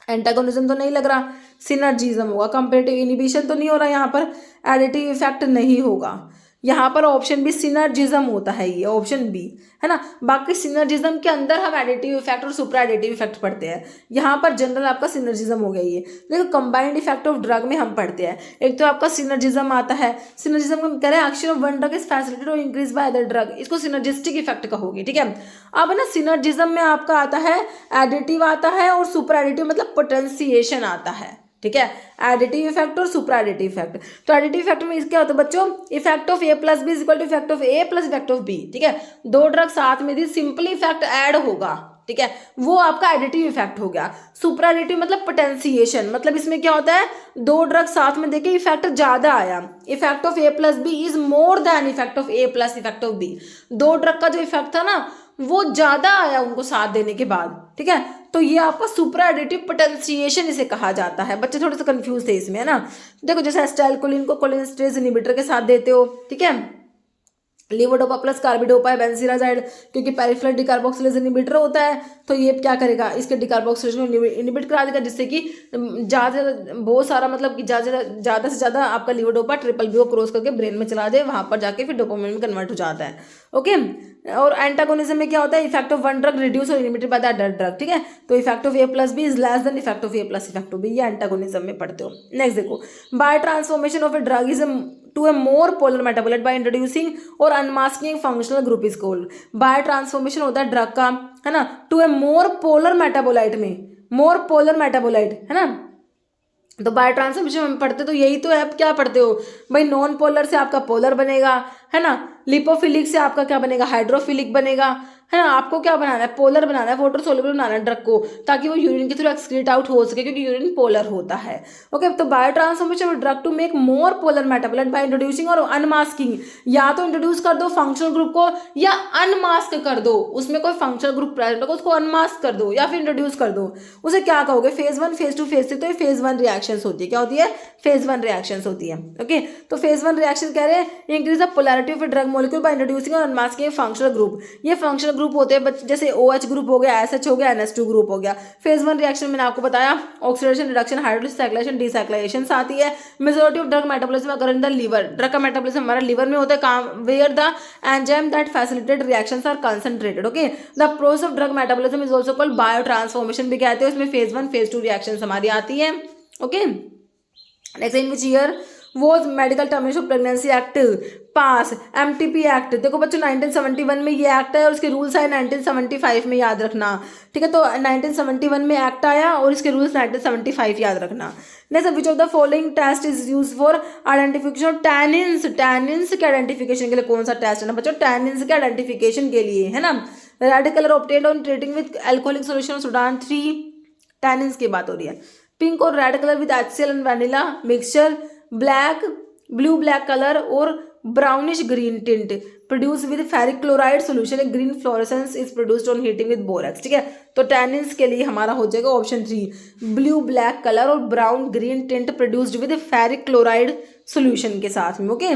एंटागोनिज्म तो नहीं लग रहा, सिनर्जिज्म होगा। कंपेरेटिव इनिबिशन तो नहीं हो रहा यहाँ पर, एडिटिव इफेक्ट नहीं होगा यहाँ पर, ऑप्शन बी सिनर्जिज्म होता है, ये ऑप्शन बी, है ना। बाकी सिनर्जिज्म के अंदर हम एडिटिव इफेक्ट और सुपरा एडिटिव इफेक्ट पढ़ते हैं, यहाँ पर जनरल आपका सिनर्जिज्म हो गया। ये देखो कंबाइंड इफेक्ट ऑफ ड्रग में हम पढ़ते हैं, एक तो आपका सिनर्जिज्म आता है। सिनर्जिज्म को कह रहे हैं action of one drug is facilitated और इंक्रीज बाय अदर ड्रग, इसको सिनर्जिस्टिक इफेक्ट कहोगे, ठीक है। अब ना सिनर्जिज्म में आपका आता है एडिटिव आता है और सुपरा एडिटिव मतलब पोटेंशिएशन आता है, ठीक है। एडिटिव इफेक्ट और सुपरा एडिटिव इफेक्ट। तो एडिटिव इफेक्ट में क्या होता है बच्चों, effect of A plus B is equal to effect of A plus effect of B, ठीक है। दो ड्रग साथ में दी, सिंपली इफेक्ट ऐड होगा, ठीक है, वो आपका एडिटिव इफेक्ट हो गया। सुपरा एडिटिव मतलब पोटेंशिएशन, मतलब इसमें क्या होता है, दो ड्रग साथ में देके इफेक्ट ज्यादा आया, effect of A plus B is more than effect of A plus effect of B. दो ड्रग का जो इफेक्ट था ना वो ज्यादा आया उनको साथ देने के बाद, ठीक है। तो ये आपका सुपरा एडिटिव पोटेंशिएशन इसे कहा जाता है। बच्चे थोड़े से कंफ्यूज थे इसमें, है ना। देखो जैसे एसिटाइलकोलिन को कोलिनेस्टेरेज इनहिबिटर के साथ देते हो, ठीक है, लीवोडोपा प्लस कार्बिडोपा है बेंजीराजाइड, क्योंकि पेरिफेरल डिकार्बोक्सिलेज इनहिबिटर होता है, तो ये क्या करेगा, इसके डिकार्बोक्सिलेशन को इनहिबिट करा देगा, जिससे कि ज़्यादा बहुत सारा मतलब कि ज़्यादा से ज़्यादा आपका लीवोडोपा ट्रिपल बी को क्रॉस करके ब्रेन में चला जाए, वहाँ पर जाके फिर डोपामाइन में कन्वर्ट हो जाता है। ओके, और एंटागोनिज्म में क्या होता है, effect of one drug reduce और inhibited by the other drug, ठीक है। तो effect of A plus B is less than effect of A plus effect of B, ये एंटागोनिज्म में पढ़ते हो। नेक्स्ट देखो, biotransformation of a drug is to a more polar metabolite by introducing or unmasking functional group is called। Biotransformation होता है drug का, है ना, to a more polar metabolite में, मोर पोलर मेटाबोलाइट, है ना। तो बाय ट्रांसफॉर्मेशन में पढ़ते तो यही तो है, आप क्या पढ़ते हो भाई, नॉन पोलर से आपका पोलर बनेगा, है ना, लिपोफिलिक से आपका क्या बनेगा, हाइड्रोफिलिक बनेगा, है ना। आपको क्या बनाना है, पोलर बनाना है, वाटर सोल्युबल बनाना है ड्रग को, ताकि वो यूरिन के थ्रू एक्सक्रीट आउट हो सके, क्योंकि यूरिन पोलर होता है। ओके, तो biotransformation of drug to make more polar metabolite by introducing और अनमास्किंग, या तो इंट्रोड्यूस कर दो फंक्शनल ग्रुप को या अनमास्क कर दो, उसमें कोई फंक्शनल ग्रुप प्रेजेंट होगा उसको अनमास्क कर दो या फिर इंट्रोड्यूस कर दो, उसे क्या कहोगे, फेज 1 फेज 2 फेज 3। तो ये फेज 1 रिएक्शंस होती है, क्या होती है, फेज 1 रिएक्शंस होती है। ओके, तो फेज 1 रिएक्शन कह रहे हैं increase the polarity of drug molecule by introducing और अनमास्किंग फंक्शनल ग्रुप। ये फंक्शनल ग्रुप होते हैं जैसे OH ग्रुप हो गया, SH हो गया, NH2 ग्रुप हो गया। फेज 1 रिएक्शन मैंने आपको बताया, oxidation, reduction, hydrolysis, cyclization, decyclization आती है। Majority of drug metabolism occur in the liver, drug का मेटाबॉलिज्म हमारा लिवर में होता है, काम where the enzyme that facilitate reactions are concentrated. Okay, the process of drug metabolism is also called biotransformation भी कहते हैं, उसमें फेज 1 फेज 2 रिएक्शंस हमारी आती है। Okay, next in which year was medical termination of pregnancy act pass, MTP act. देखो बच्चों 1971 में ये एक्ट है और इसके रूल्स आए 1975 में, याद रखना। ठीक है, तो 1971 में एक्ट आया और इसके रूल्स 1975 याद रखना। Next, which of the following test is use for identification of tannins. Tannins के आइडेंटिफिकेशन के लिए कौन सा टेस्ट है ना बच्चों? टैनिन्स के आइडेंटिफिकेशन के लिए, है ना। Red colour obtained on treating with alcoholic solution Sudan 3, tannins की बात हो रही है। पिंक और red colour with HCl and vanilla mixture, black blue black colour और brownish green tint produce with ferric chloride solution, green fluorescence is produced on heating with borax. ठीक है, तो टैनिन्स के लिए हमारा हो जाएगा ऑप्शन 3, ब्लू ब्लैक कलर और brown green tint produced with ferric chloride solution के साथ में। ओके,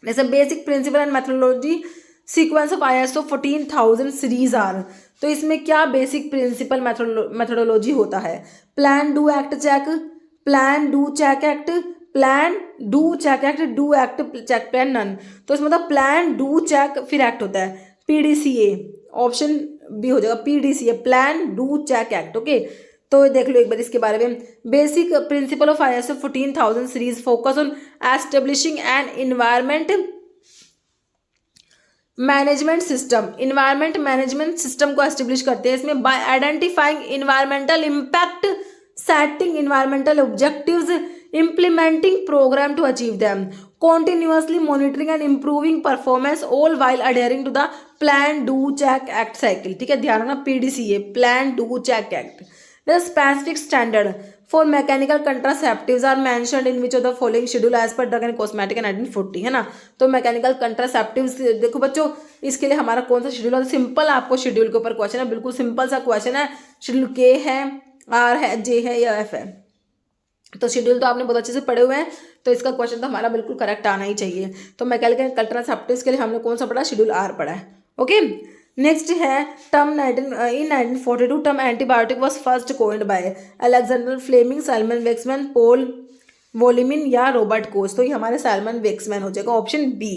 जैसे basic principle and methodology sequence of ISO 14000 series are. तो इसमें क्या बेसिक प्रिंसिपल मेथोडोलॉजी होता है? Plan do act check, plan do check act, plan do check act, do act check plan none. तो इसमें मतलब प्लान डू चेक फिर act होता है PDCA, ऑप्शन बी हो जाएगा PDCA, plan do check act. Okay, तो देख लो एक बार इसके बारे में। Basic principle of ISO 14000 series focus on establishing an environment management system, environment management system को एस्टेब्लिश करते हैं इसमें bye identifying environmental impact, setting environmental objectives, implementing program to achieve them, continuously monitoring and improving performance all while adhering to the plan do check act cycle। ठीक है, ध्यान रखना PDCA, plan do check act। The specific standard for mechanical contraceptives are mentioned in which of the following schedule as per Drug and Cosmetic and 1940, है ना। तो mechanical कंट्रासेप्टिव्स देखो बच्चों, इसके लिए हमारा कौन सा शेड्यूल है? सिंपल आपको शेड्यूल के ऊपर क्वेश्चन है, बिल्कुल सिंपल सा क्वेश्चन है। शेड्यूल K है, R है, J है या F है? तो शेड्यूल तो आपने बहुत अच्छे से पढ़े हुए हैं, तो इसका क्वेश्चन तो हमारा बिल्कुल करेक्ट आना ही चाहिए। तो मैकेनिकल कंट्रासेप्टिव्स के लिए हमने कौन सा पढ़ा? शेड्यूल R पढ़ा है। ओके, नेक्स्ट है term in 1942 term antibiotic was first coined by Alexander Fleming, Simon Waksman, Paul Vuillemin या रॉबर्ट कोच। तो ये हमारे साइमन वेक्समैन हो जाएगा, ऑप्शन बी।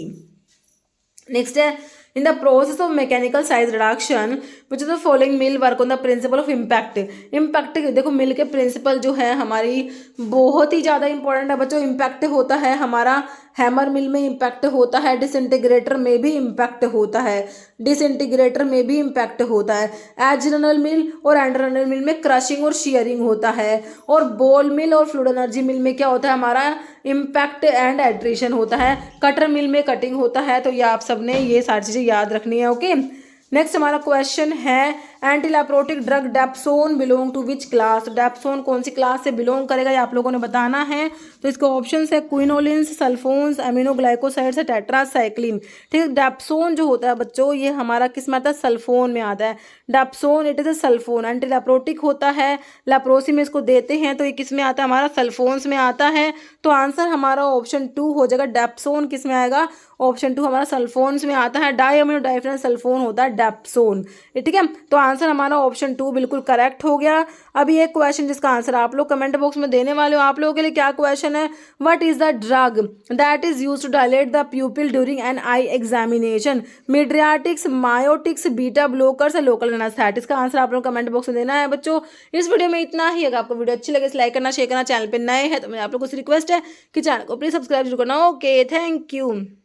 नेक्स्ट है in the process of mechanical size reduction which is the following mill work on the principle of impact. Impact देखो mill के principal जो है हमारी बहुत ही ज़्यादा इंपॉर्टेंट है बच्चों। इम्पैक्ट होता है हमारा हैमर मिल में इम्पैक्ट होता है, डिसइंटीग्रेटर में भी इम्पैक्ट होता है, डिसइंटीग्रेटर में भी इम्पैक्ट होता है, एज-रनल मिल और एंड-रनल मिल में क्रशिंग और शेयरिंग होता है, और बॉल मिल और फ्लूइड एनर्जी मिल में क्या होता है हमारा? इम्पैक्ट एंड एट्रिशन होता है, कटर मिल में कटिंग होता है। तो ये आप सबने ये सारी चीज़ें याद रखनी है। ओके, नेक्स्ट हमारा क्वेश्चन है antileprotic drug dapsone belong to which class. Dapsone कौन सी क्लास से बिलोंग करेगा ये आप लोगों ने बताना है। तो इसके ऑप्शन है क्विनोलिन्स, सल्फोन्स, एमिनोग्लाइकोसाइड्स, टेट्रासाइक्लिन। ठीक है, डेप्सोन जो होता है बच्चों ये हमारा किस में आता है? सल्फोन में आता है। Dapsone it is a sulfone, antileprotic होता है, लेप्रोसी में इसको देते हैं तो ये किस में आता है? हमारा सल्फोन्स में आता है। तो आंसर हमारा ऑप्शन 2 हो जाएगा। डेप्सोन किस में आएगा? ऑप्शन 2 हमारा सल्फोन्स में आता है। डायअमीनो डाइफेनल सल्फोन होता है डेप्सोन। ठीक है, तो आंसर हमारा ऑप्शन 2 बिल्कुल करेक्ट हो गया। अभी एक क्वेश्चन जिसका आंसर आप लोग कमेंट बॉक्स में देने वाले हो। आप लोगों के लिए क्या क्वेश्चन है? What is the drug that is used to dilate the pupil during an eye examination? Mydriatics, miotics, beta blockers, local anaesthetics. का आंसर आप लोग कमेंट बॉक्स में देना है बच्चों। इस वीडियो में इतना ही। अगर आपको वीडियो अच्छी लगे तो लाइक करना, शेयर करना, चैनल पर नए हैं तो मेरी आप लोगों से रिक्वेस्ट है कि चैनल को प्लीज सब्सक्राइब जरूर करना। Okay, thank you.